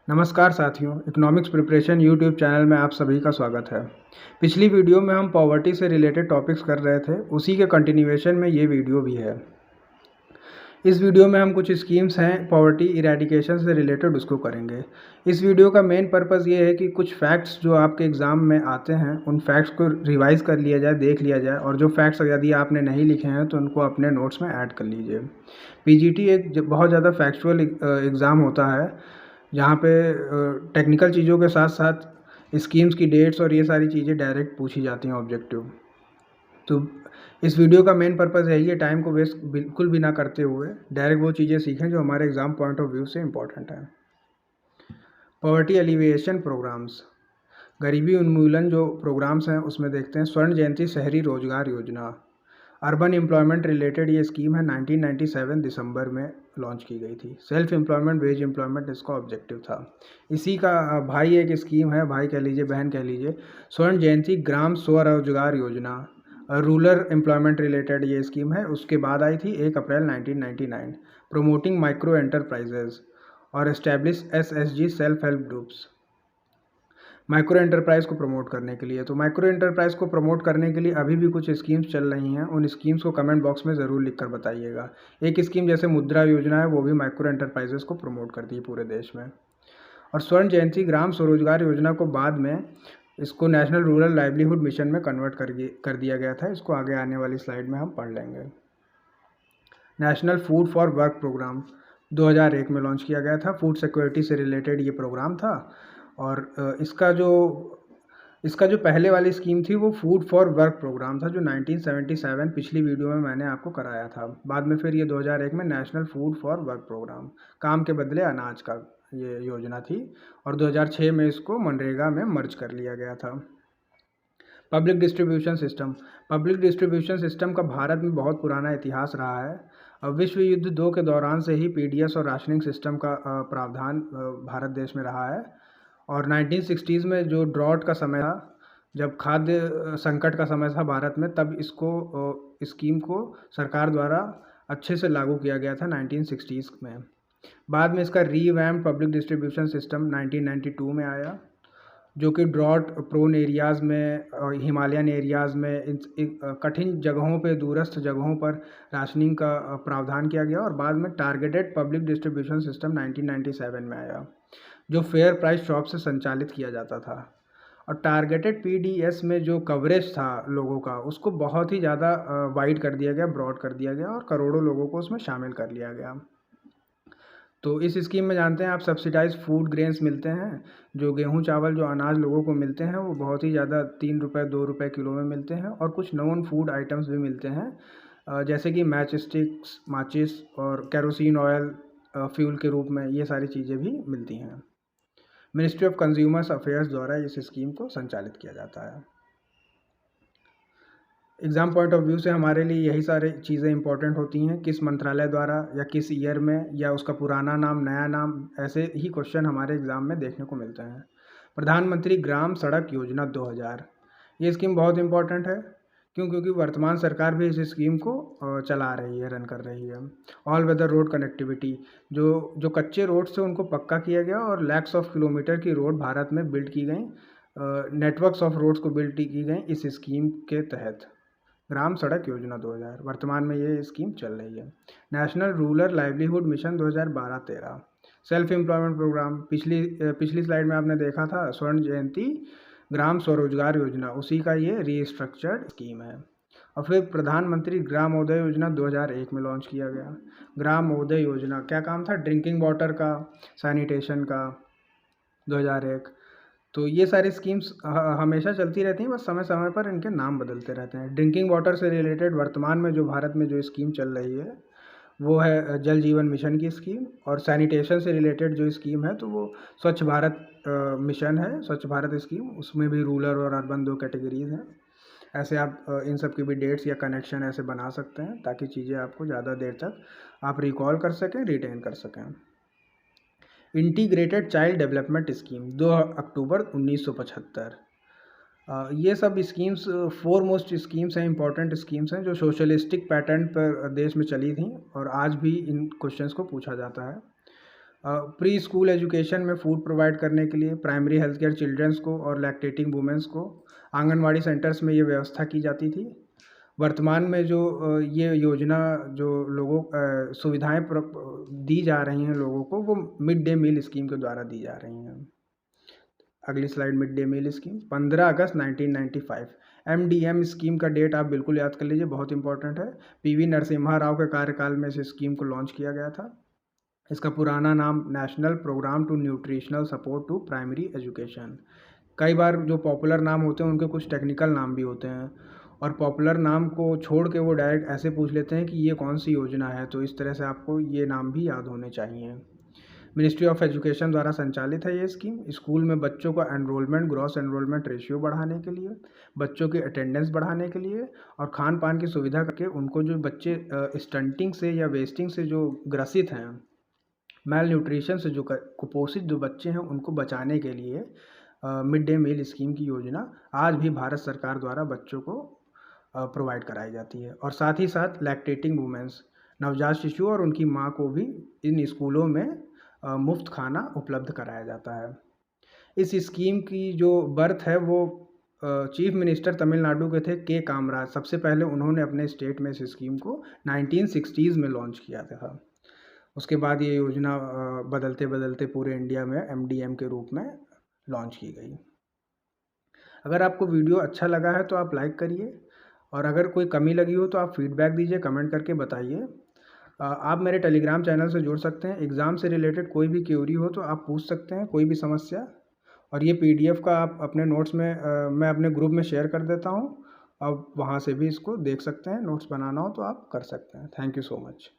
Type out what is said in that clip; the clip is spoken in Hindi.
नमस्कार साथियों, इकोनॉमिक्स प्रिपरेशन यूट्यूब चैनल में आप सभी का स्वागत है। पिछली वीडियो में हम पॉवर्टी से रिलेटेड टॉपिक्स कर रहे थे, उसी के कंटिन्यूएशन में ये वीडियो भी है। इस वीडियो में हम कुछ स्कीम्स हैं पॉवर्टी इरेडिकेशन से रिलेटेड उसको करेंगे। इस वीडियो का मेन पर्पज़ ये है कि कुछ फैक्ट्स जो आपके एग्ज़ाम में आते हैं उन फैक्ट्स को रिवाइज़ कर लिया जाए, देख लिया जाए, और जो फैक्ट्स यदि आपने नहीं लिखे हैं तो उनको अपने नोट्स में ऐड कर लीजिए। पीजीटी एक बहुत ज़्यादा फैक्चुअल एग्ज़ाम होता है जहाँ पे टेक्निकल चीज़ों के साथ साथ स्कीम्स की डेट्स और ये सारी चीज़ें डायरेक्ट पूछी जाती हैं ऑब्जेक्टिव। तो इस वीडियो का मेन पर्पज़ है ये, टाइम को वेस्ट बिल्कुल भी ना करते हुए डायरेक्ट वो चीज़ें सीखें जो हमारे एग्ज़ाम पॉइंट ऑफ व्यू से इम्पॉर्टेंट है। पॉवर्टी एलिविएशन प्रोग्राम्स, गरीबी उन्मूलन जो प्रोग्राम्स हैं उसमें देखते हैं स्वर्ण जयंती शहरी रोजगार योजना। अर्बन एम्प्लॉयमेंट रिलेटेड ये स्कीम है, 1997 दिसंबर में लॉन्च की गई थी। सेल्फ एम्प्लॉयमेंट, वेज एम्प्लॉयमेंट इसका ऑब्जेक्टिव था। इसी का भाई एक स्कीम है, भाई कह लीजिए, बहन कह लीजिए, स्वर्ण जयंती ग्राम स्वरोजगार योजना। रूरल एम्प्लॉयमेंट रिलेटेड ये स्कीम है, उसके बाद आई थी 1 अप्रैल 1999। प्रोमोटिंग माइक्रो एंटरप्राइजेज और establish SHG self help groups, micro enterprise को प्रमोट करने के लिए। तो माइक्रो एंटरप्राइज़ को प्रमोट करने के लिए अभी भी कुछ स्कीम्स चल रही हैं, उन स्कीम्स को कमेंट बॉक्स में ज़रूर लिख कर बताइएगा। एक स्कीम जैसे मुद्रा योजना है, वो भी माइक्रो एंटरप्राइजेस को प्रमोट करती है पूरे देश में। और स्वर्ण जयंती ग्राम स्वरोजगार योजना को बाद में इसको नेशनल रूरल लाइवलीहुड मिशन में कन्वर्ट कर दिया गया था। इसको आगे आने वाली स्लाइड में हम पढ़ लेंगे। National food for work programme 2001 में लॉन्च किया गया था। फूड सिक्योरिटी से रिलेटेड ये प्रोग्राम था। और इसका जो पहले वाली स्कीम थी वो फूड फॉर वर्क प्रोग्राम था, जो 1977 पिछली वीडियो में मैंने आपको कराया था। बाद में फिर ये 2001 में national food for work programme, काम के बदले अनाज का ये योजना थी, और 2006 में इसको मनरेगा में मर्ज कर लिया गया था। Public distribution system, public distribution system का भारत में बहुत पुराना इतिहास रहा है। विश्व युद्ध 2 के दौरान से ही पीडीएस और राशनिंग सिस्टम का प्रावधान भारत देश में रहा है। और 1960s में जो ड्रॉट का समय था, जब खाद्य संकट का समय था भारत में, तब इसको स्कीम को सरकार द्वारा अच्छे से लागू किया गया था 1960s में। बाद में इसका रीवैम्प्ड पब्लिक डिस्ट्रीब्यूशन सिस्टम 1992 में आया, जो कि ड्रॉट प्रोन एरियाज़ में और हिमालयन एरियाज़ में कठिन जगहों पे, दूरस्थ जगहों पर राशनिंग का प्रावधान किया गया। और बाद में टारगेटेड पब्लिक डिस्ट्रीब्यूशन सिस्टम 1997 में आया, जो फेयर प्राइस शॉप से संचालित किया जाता था। और टारगेटेड पीडीएस में जो कवरेज था लोगों का, उसको बहुत ही ज़्यादा वाइड कर दिया गया, ब्रॉड कर दिया गया, और करोड़ों लोगों को उसमें शामिल कर लिया गया। तो इस स्कीम में जानते हैं आप, सब्सिडाइज फूड ग्रेन्स मिलते हैं। जो गेहूं चावल, जो अनाज लोगों को मिलते हैं, वो बहुत ही ज़्यादा 3 रुपये 2 रुपये किलो में मिलते हैं। और कुछ नॉन फूड आइटम्स भी मिलते हैं, जैसे कि मैच स्टिक्स, माचिस और केरोसिन ऑयल फ्यूल के रूप में, ये सारी चीज़ें भी मिलती हैं। मिनिस्ट्री ऑफ कंज्यूमर्स अफेयर्स द्वारा इस स्कीम को संचालित किया जाता है। एग्ज़ाम पॉइंट ऑफ व्यू से हमारे लिए यही सारी चीज़ें इंपॉर्टेंट होती हैं, किस मंत्रालय द्वारा या किस ईयर में, या उसका पुराना नाम, नया नाम, ऐसे ही क्वेश्चन हमारे एग्ज़ाम में देखने को मिलते हैं। प्रधानमंत्री ग्राम सड़क योजना 2000, ये स्कीम बहुत इंपॉर्टेंट है। क्यों? क्योंकि वर्तमान सरकार भी इस स्कीम को चला रही है, रन कर रही है। ऑल वेदर रोड कनेक्टिविटी, जो कच्चे रोड से उनको पक्का किया गया और लैक्स ऑफ किलोमीटर की रोड भारत में बिल्ड की गई, नेटवर्क्स ऑफ रोड्स को बिल्ड की गई इस स्कीम के तहत। ग्राम सड़क योजना 2000, वर्तमान में ये स्कीम चल रही है। National rural livelihood mission 2012-13, self employment programme, पिछली स्लाइड में आपने देखा था स्वर्ण जयंती ग्राम स्वरोजगार योजना, उसी का ये रीस्ट्रक्चर्ड स्कीम है। और फिर प्रधानमंत्री ग्रामोदय योजना 2001 में लॉन्च किया गया। ग्रामोदय योजना क्या काम था? ड्रिंकिंग वाटर का, सैनिटेशन का, 2001। तो ये सारी स्कीम्स हमेशा चलती रहती हैं, बस समय समय पर इनके नाम बदलते रहते हैं। ड्रिंकिंग वाटर से रिलेटेड वर्तमान में जो भारत में जो स्कीम चल रही है वो है जल जीवन मिशन की स्कीम। और सैनिटेशन से रिलेटेड जो स्कीम है तो वो स्वच्छ भारत मिशन है, स्वच्छ भारत स्कीम। उसमें भी रूरल और अर्बन 2 कैटेगरीज हैं। ऐसे आप इन सब की भी डेट्स या कनेक्शन ऐसे बना सकते हैं, ताकि चीज़ें आपको ज़्यादा देर तक आप रिकॉल कर सकें, रिटेन कर सकें। इंटीग्रेटेड चाइल्ड डेवलपमेंट स्कीम 2 अक्टूबर 1975, ये सब स्कीम्स फोरमोस्ट स्कीम्स हैं, इंपॉर्टेंट स्कीम्स हैं, जो सोशलिस्टिक पैटर्न पर देश में चली थी और आज भी इन क्वेश्चंस को पूछा जाता है। प्री स्कूल एजुकेशन में फूड प्रोवाइड करने के लिए प्राइमरी हेल्थ केयर चिल्ड्रंस को और लैक्टेटिंग वुमेंस को आंगनवाड़ी सेंटर्स में ये व्यवस्था की जाती थी। वर्तमान में जो ये योजना जो लोगों सुविधाएं दी जा रही हैं लोगों को, वो मिड डे मील स्कीम के द्वारा दी जा रही हैं। अगली slide, mid day meal scheme 15 अगस्त 1995। MDM स्कीम का डेट आप बिल्कुल याद कर लीजिए, बहुत इंपॉर्टेंट है। PV नरसिम्हा राव के कार्यकाल में इस स्कीम को लॉन्च किया गया था। इसका पुराना नाम national programme to nutritional support to primary education. कई बार जो पॉपुलर नाम होते हैं उनके कुछ टेक्निकल नाम भी होते हैं, और पॉपुलर नाम को छोड़ के वो डायरेक्ट ऐसे पूछ लेते हैं कि ये कौन सी योजना है, तो इस तरह से आपको ये नाम भी याद होने चाहिए। मिनिस्ट्री ऑफ एजुकेशन द्वारा संचालित है ये स्कीम। स्कूल में बच्चों का एनरोलमेंट, ग्रॉस एनरोलमेंट रेशियो बढ़ाने के लिए, बच्चों की अटेंडेंस बढ़ाने के लिए और खान पान की सुविधा करके उनको, जो बच्चे स्टंटिंग से या वेस्टिंग से जो ग्रसित हैं, मैल न्यूट्रिशन से जो कुपोषित जो बच्चे हैं, उनको बचाने के लिए मिड डे मील स्कीम की योजना आज भी भारत सरकार द्वारा बच्चों को प्रोवाइड कराई जाती है। और साथ ही साथ लैक्टेटिंग वुमेंस, नवजात शिशु और उनकी माँ को भी इन स्कूलों में मुफ्त खाना उपलब्ध कराया जाता है। इस स्कीम की जो बर्थ है वो चीफ मिनिस्टर तमिलनाडु के थे के कामराज। सबसे पहले उन्होंने अपने स्टेट में इस स्कीम को 1960s में लॉन्च किया था। उसके बाद ये योजना बदलते बदलते पूरे इंडिया में MDM के रूप में लॉन्च की गई। अगर आपको वीडियो अच्छा लगा है तो आप लाइक करिए, और अगर कोई कमी लगी हो तो आप फीडबैक दीजिए, कमेंट करके बताइए। आप मेरे टेलीग्राम चैनल से जुड़ सकते हैं। एग्ज़ाम से रिलेटेड कोई भी क्वेरी हो तो आप पूछ सकते हैं, कोई भी समस्या। और ये PDF का आप अपने नोट्स में मैं अपने ग्रुप में शेयर कर देता हूँ। आप वहाँ से भी इसको देख सकते हैं, नोट्स बनाना हो तो आप कर सकते हैं। Thank you so much.